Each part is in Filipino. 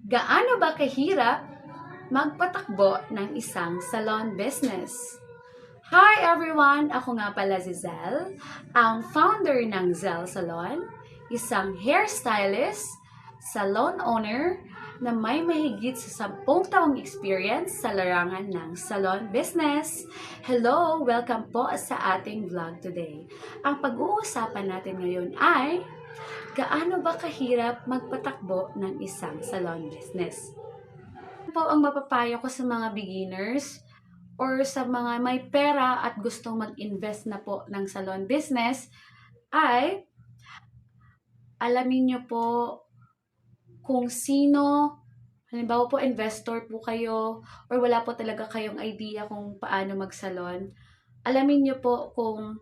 Gaano ba kahirap magpatakbo ng isang salon business? Hi everyone! Ako nga pala si Zel, ang founder ng Zel Salon, isang hairstylist, salon owner na may mahigit sa 10 taong experience sa larangan ng salon business. Hello! Welcome po sa ating vlog today. Ang pag-uusapan natin ngayon ay gaano ba kahirap magpatakbo ng isang salon business? Ano po ang mapapayo ko sa mga beginners or sa mga may pera at gustong mag-invest na po ng salon business ay alamin nyo po kung sino, halimbawa po investor po kayo or wala po talaga kayong idea kung paano mag-salon. Alamin nyo po kung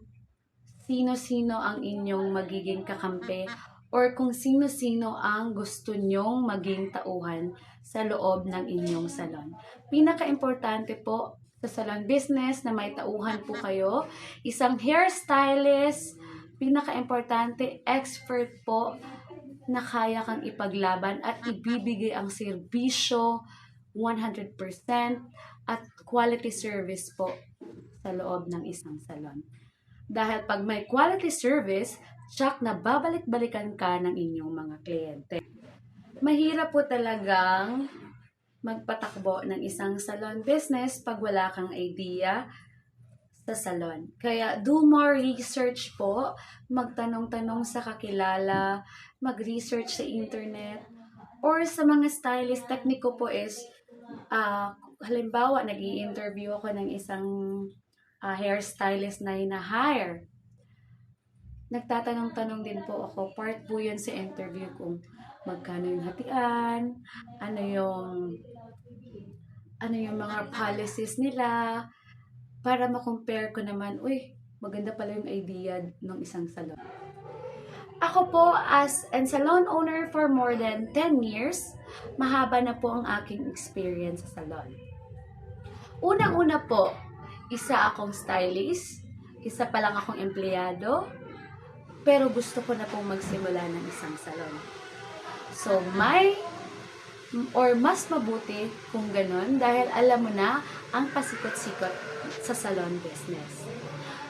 sino-sino ang inyong magiging kakampi or kung sino-sino ang gusto nyong maging tauhan sa loob ng inyong salon. Pinaka-importante po sa salon business na may tauhan po kayo, isang hairstylist, pinaka-importante, expert po na kaya kang ipaglaban at ibibigay ang serbisyo 100% at quality service po sa loob ng isang salon. Dahil pag may quality service, tsak na babalik-balikan ka ng inyong mga kliyente. Mahirap po talagang magpatakbo ng isang salon business pag wala kang idea sa salon. Kaya do more research po, magtanong-tanong sa kakilala, mag-research sa internet, or sa mga stylist. Tekniko po is, halimbawa, nag-i-interview ako ng isang hairstylist na hina-hire. Nagtatanong-tanong din po ako, part po yun sa interview kung magkano yung hatian, ano yung mga policies nila, para ma-compare ko naman, uy, maganda pala yung idea ng isang salon. Ako po as a salon owner for more than 10 years, mahaba na po ang aking experience sa salon. Unang-una po, isa akong stylist, isa pa lang akong empleyado, pero gusto ko na pong magsimula ng isang salon. So, mas mabuti kung ganun dahil alam mo na ang pasikot-sikot sa salon business.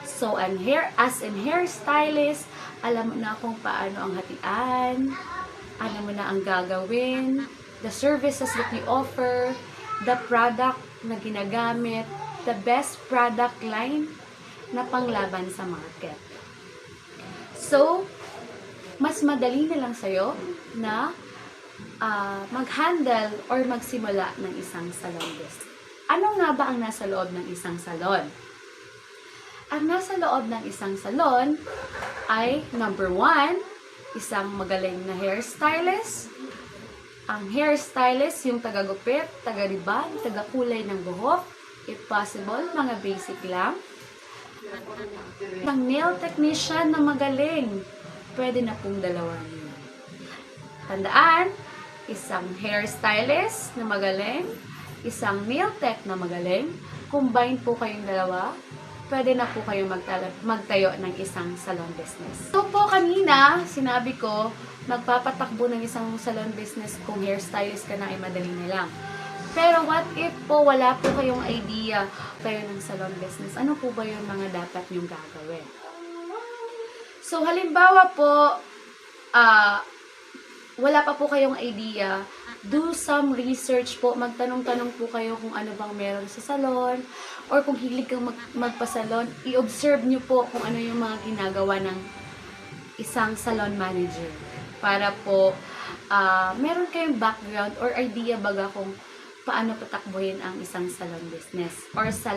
So, as an hairstylist, alam mo na kung paano ang hatian, alam mo na ang gagawin, the services that you offer, the product na ginagamit, the best product line na panglaban sa market. So, mas madali na lang sa'yo na mag-handle or magsimula ng isang salon business. Ano nga ba ang nasa loob ng isang salon? Ang nasa loob ng isang salon ay number 1, isang magaling na hairstylist. Ang hairstylist, yung taga-gupit, taga-riban, taga-kulay ng buhok, if possible, mga basic lang. Isang nail technician na magaling, pwede na pong dalawa yun. Tandaan, isang hairstylist na magaling, isang nail tech na magaling, combine po kayong dalawa, pwede na po kayong magtayo ng isang salon business. So po kanina, sinabi ko, magpapatakbo ng isang salon business kung hairstylist ka na ay madali na lang. Pero what if po wala po kayong idea kayo ng salon business? Ano po ba yung mga dapat nyong gagawin? So halimbawa po, wala pa po kayong idea, do some research po, magtanong-tanong po kayo kung ano bang meron sa salon, or kung hilig kang magpasalon, i-observe nyo po kung ano yung mga ginagawa ng isang salon manager. Para po, meron kayong background or idea baga kung paano patakbuhin ang isang salon business or sa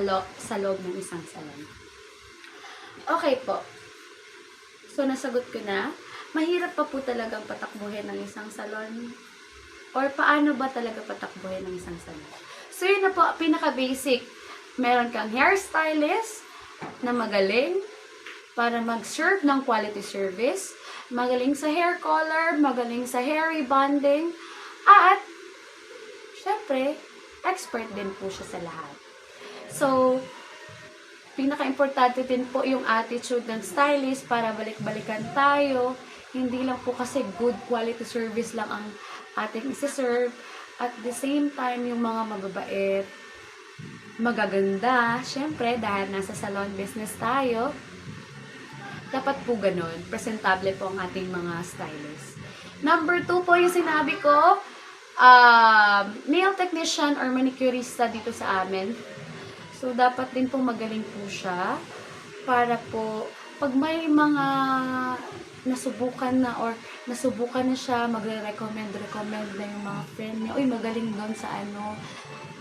loob ng isang salon. Okay po. So, nasagot ko na. Mahirap pa po talagang patakbuhin ng isang salon? Or paano ba talaga patakbuhin ng isang salon? So, yun na po, pinaka-basic. Meron kang hairstylist na magaling para mag-serve ng quality service, magaling sa hair color, magaling sa hair rebonding, at syempre, expert din po siya sa lahat. So, pinaka-importante din po yung attitude ng stylist para balik-balikan tayo. Hindi lang po kasi good quality service lang ang ating isi-serve. At the same time, yung mga mababait, magaganda, syempre dahil nasa salon business tayo, dapat po ganun. Presentable po ang ating mga stylist. Number 2 po yung sinabi ko, nail technician or manicurista dito sa amin. So, dapat din po magaling po siya para po, pag may mga nasubukan na or nasubukan na siya, magre-recommend na yung mga friend niya, uy, magaling doon sa ano,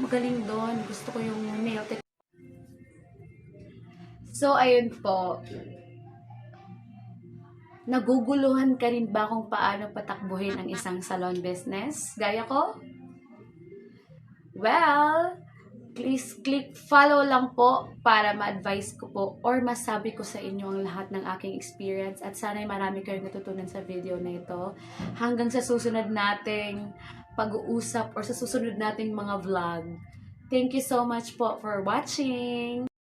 magaling doon, gusto ko yung nail tech. So, ayun po, naguguluhan ka rin ba kung paano patakbuhin ang isang salon business? Gaya ko? Well, please click follow lang po para ma-advise ko po or masabi ko sa inyo ang lahat ng aking experience at sana'y marami kayong natutunan sa video na ito. Hanggang sa susunod nating pag-uusap or sa susunod nating mga vlog. Thank you so much po for watching!